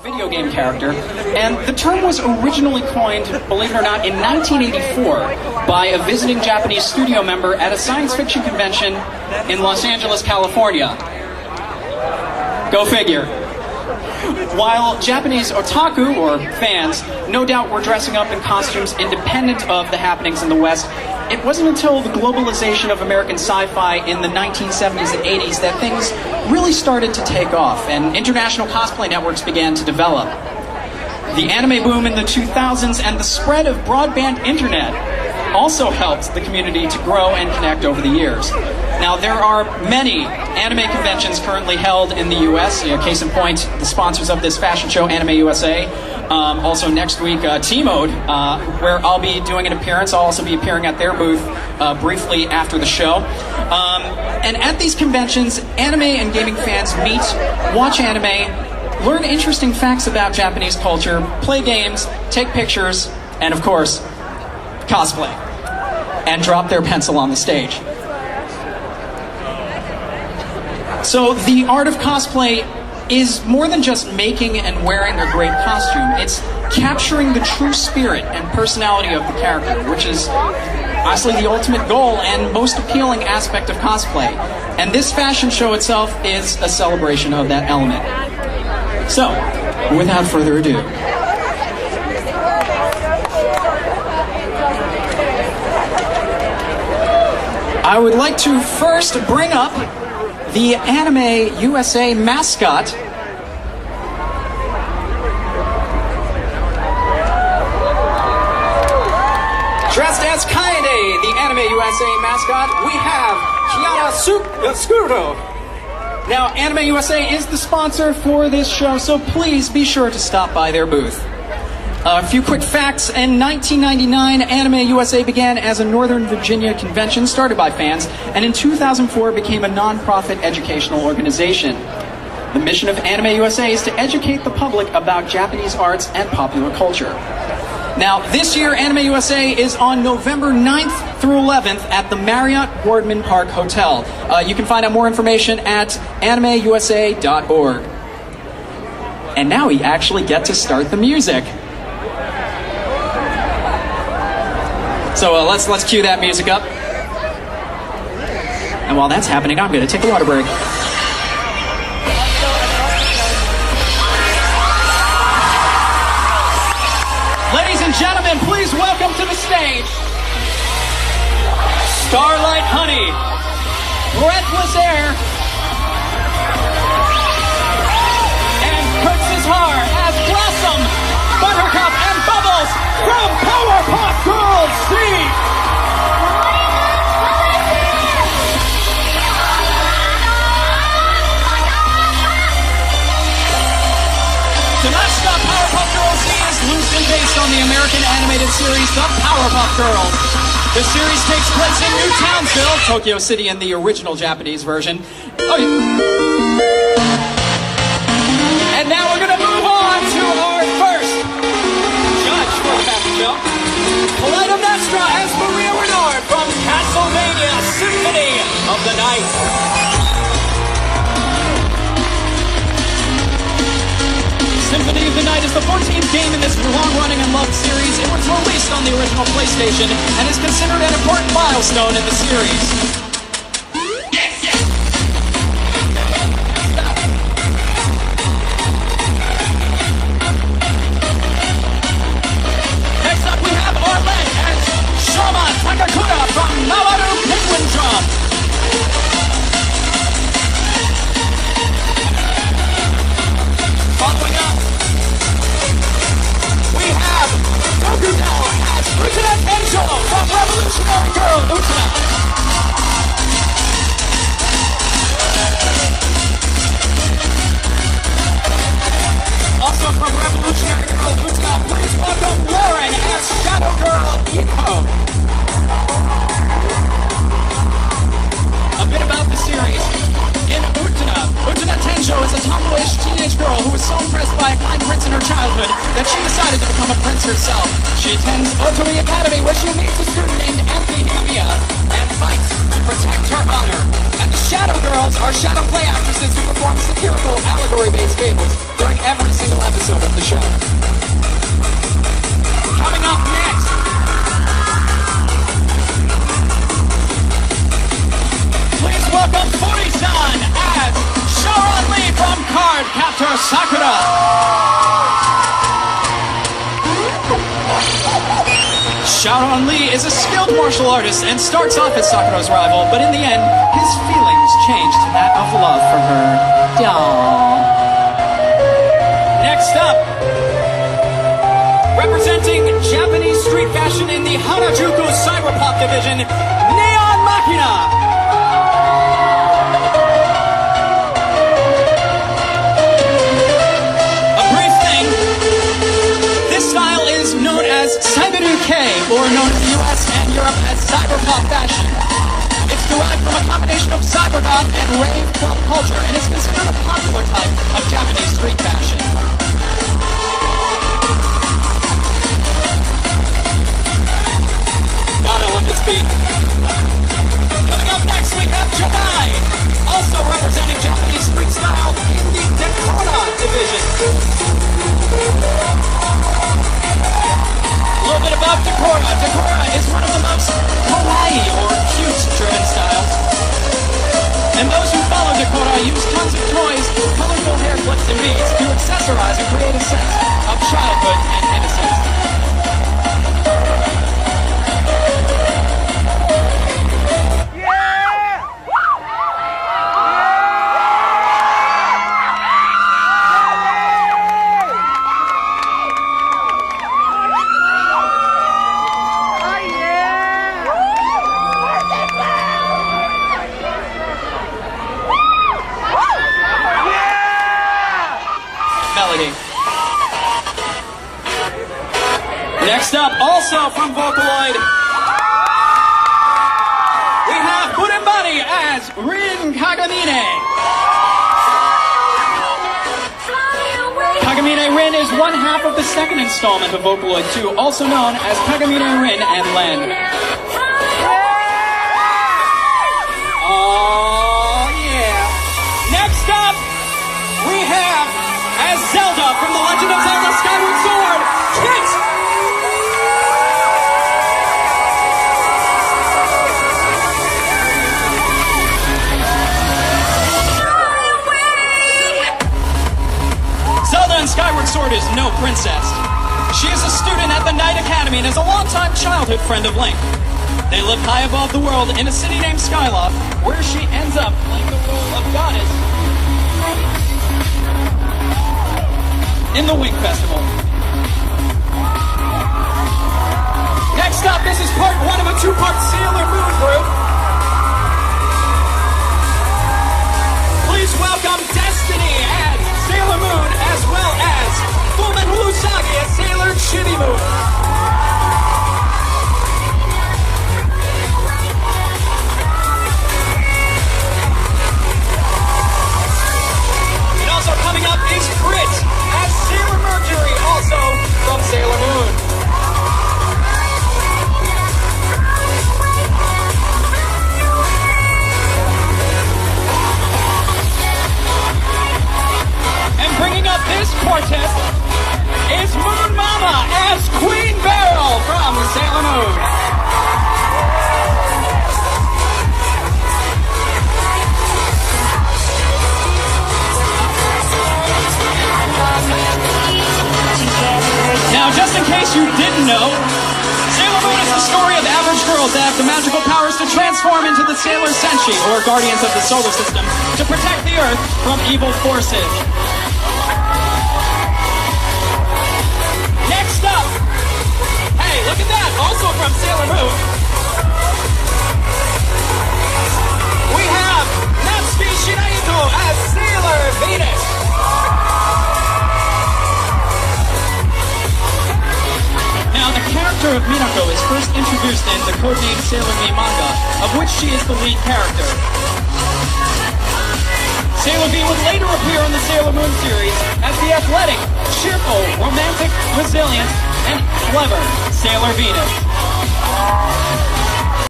video game character, and the term was originally coined, believe it or not, in 1984 by a visiting Japanese studio member at a science fiction convention in Los Angeles, California. Go figure. While Japanese otaku, or fans, no doubt were dressing up in costumes independent of the happenings in the West, it wasn't until the globalization of American sci-fi in the 1970s and 80s that things really started to take off, and international cosplay networks began to develop. The anime boom in the 2000s and the spread of broadband internet also helped the community to grow and connect over the years. Now, there are many anime conventions currently held in the U.S. Case in point, the sponsors of this fashion show, AnimeUSA. Also next week, T-Mode, where I'll be doing an appearance. I'll also be appearing at their booth briefly after the show. And at these conventions, anime and gaming fans meet, watch anime, learn interesting facts about Japanese culture, play games, take pictures, and of course, cosplay, and drop their pencil on the stage. So the art of cosplay is more than just making and wearing a great costume. It's capturing the true spirit and personality of the character, which is honestly the ultimate goal and most appealing aspect of cosplay. And this fashion show itself is a celebration of that element. So, without further ado, I would like to first bring up the AnimeUSA mascot, dressed as Kaede, the AnimeUSA mascot, we have Kiana Scuro. Now, AnimeUSA is the sponsor for this show, so please be sure to stop by their booth. A few quick facts. In 1999, AnimeUSA began as a Northern Virginia convention started by fans, and in 2004 became a non-profit educational organization. The mission of AnimeUSA is to educate the public about Japanese arts and popular culture. Now, this year, AnimeUSA is on November 9th through 11th at the Marriott Boardman Park Hotel. You can find out more information at animeusa.org. And now we actually get to start the music. So let's cue that music up. And while that's happening, I'm going to take a water break. Ladies and gentlemen, please welcome to the stage Starlight Honey, Breathless Air, and Kurtz's Heart as Blossom, Buttercup, and Bubbles from Powerpuff Girls C. Tonight's Powerpuff Girls C is loosely based on the American animated series The Powerpuff Girls. The series takes place in New Townsville, Tokyo City in the original Japanese version. Oh, yeah. And now we're going to move on to our first judge for the fashion show. Clytemnestra as Maria Renard from Castlevania Symphony of the Night. Symphony of the Night is the 14th game in this long-running and loved series. It was released on the original PlayStation and is considered an important milestone in the series. Next up we have Orlet as Shoma Takakura from Mawaru Penguin Drum. Following up, we have Okuno as Utena Tenjo from Revolutionary Girl Utena. Also from Revolutionary Girl Utena, please welcome Lauren as Shadow Girl Iko. A bit about the series. In Utena Tenjo is a tomboyish teenage girl who was so impressed by a kind prince in her childhood that she decided to become a prince herself. She attends Otori Academy where she meets a student named Anthony Hamiya and fights to protect her honor. And the Shadow Girl Shadows are shadow play actresses who perform satirical, allegory-based fables during every single episode of the show. Coming up next, please welcome Furi-san as Sharon Lee from Card Captor Sakura. Sharon Lee is a skilled martial artist and starts off as Sakura's rival, but in the end, his feelings change to that of love for her. Aww. Next up, representing Japanese street fashion in the Harajuku Cyberpop division, Neon Machina. Or known in the US and Europe as cyberpop fashion. It's derived from a combination of cybergoth and rave pop culture and is considered a popular type of Japanese street fashion. Gotta love this beat. Coming up next we have July, also representing Japanese street style in the Dakota division. A little bit about Dakota. Dakota is one of the most kawaii or cute German styles. And those who follow Dakota use tons of toys, colorful hair clips, and beads to accessorize and create a sense of childhood and innocence. Next up, also from Vocaloid, we have Budembari as Rin Kagamine. Kagamine Rin is one half of the second installment of Vocaloid 2, also known as Kagamine Rin and Len. Oh yeah! Next up, we have, as Zelda from The Legend of Zelda Skyward Sword, Kit! Skyward Sword is no princess. She is a student at the Knight Academy and is a longtime childhood friend of Link. They live high above the world in a city named Skyloft, where she ends up playing the role of goddess in the Wing Festival. Next up, this is part one of a two-part Sailor Moon group. Please welcome Destiny as Sailor Moon, as well as Fullmetal Usagi as Sailor Chibi Moon. And also coming up is Crit as Sailor Mercury, also from Sailor Moon. Bringing up this quartet is Moon Mama as Queen Beryl from Sailor Moon. Now, just in case you didn't know, Sailor Moon is the story of average girls that have the magical powers to transform into the Sailor Senshi, or Guardians of the Solar System, to protect the Earth from evil forces. Next up, hey, look at that, also from Sailor Moon, we have Natsuki Shiraito as Sailor Venus. Now, the character of Minako is first introduced in the codenamed Sailor V manga, of which she is the lead character. Sailor V would later appear on the Sailor Moon series as the athletic, cheerful, romantic, resilient, and clever Sailor Venus.